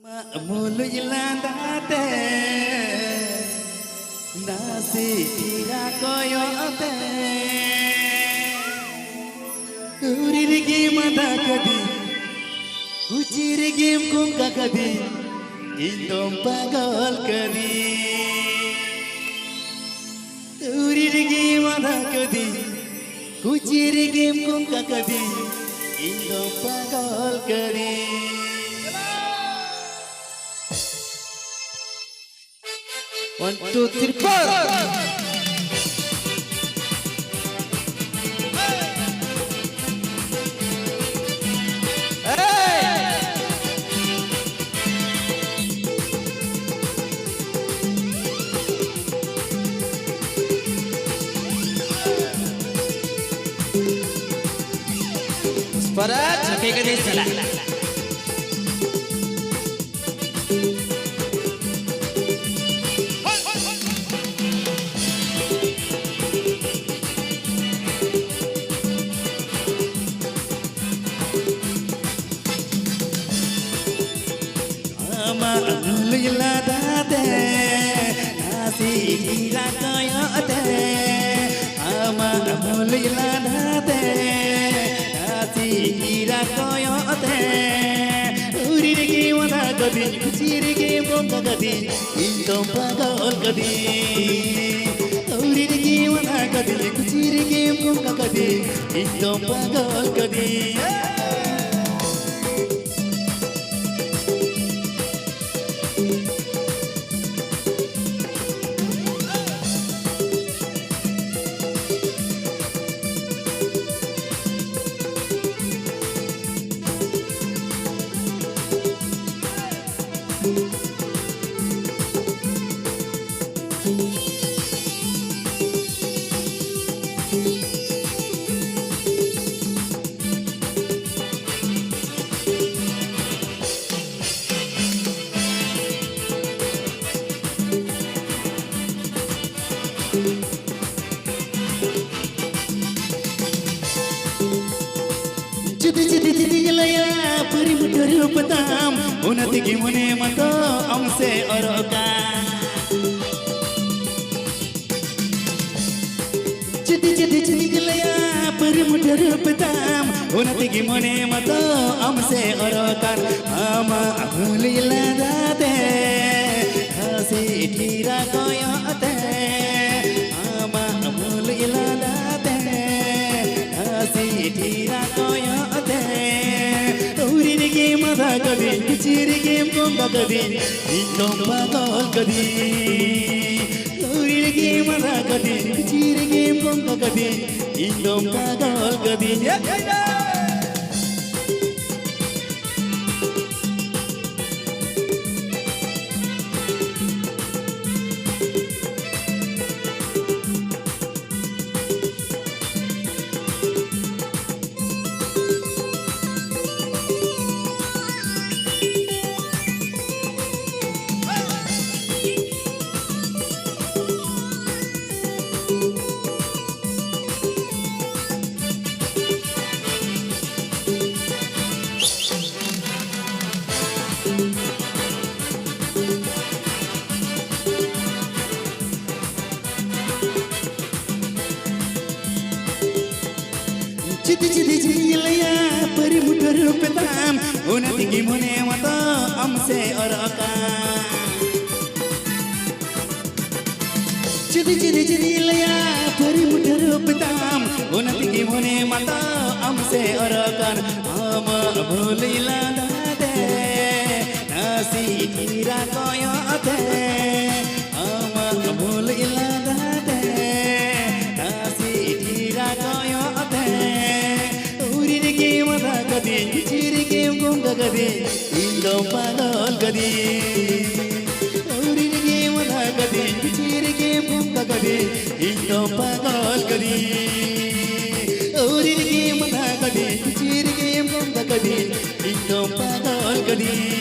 Mulu ilandate nasi tira koyote urigi madakadi uchirigi mkungakadi indom pagal kadi urigi madakadi uchirigi mkungakadi indom pagal kadi. 1, 2, 3, 4. Separat, sampai ke desa lah. Lila date nasi tira koyote ama lila date nasi tira koyote urigi wana kadi kuchirigi bonga kadi indom pagal kadi urigi wana kadi kuchirigi bonga kadi indom pagal kadi. Jadi gelaya peri mudaru petam unati gimone mato amse oroka jadi gelaya peri mudaru petam unati gimone mato amse orokan ama amulila date hasi tira koyote ama amulila date hasi tira koyote urigi madakadi kuchirigi mkungakadi indom pagal kadi urigi madakadi kuchirigi mkungakadi indom pagal kadi. Jadi gelaya peri mudaru petam unati gimone mato amse oroka jadi gelaya peri mudaru petam unati gimone mato amse orokan ama mulila date nasi tira koyote ama mulila date nasi tira koyote kadi kuchirigi mkungakadi indom pagal kadi urigi madakadi kuchirigi mkungakadi indom pagal kadi urigi madakadi kuchirigi mkungakadi indom pagal kadi.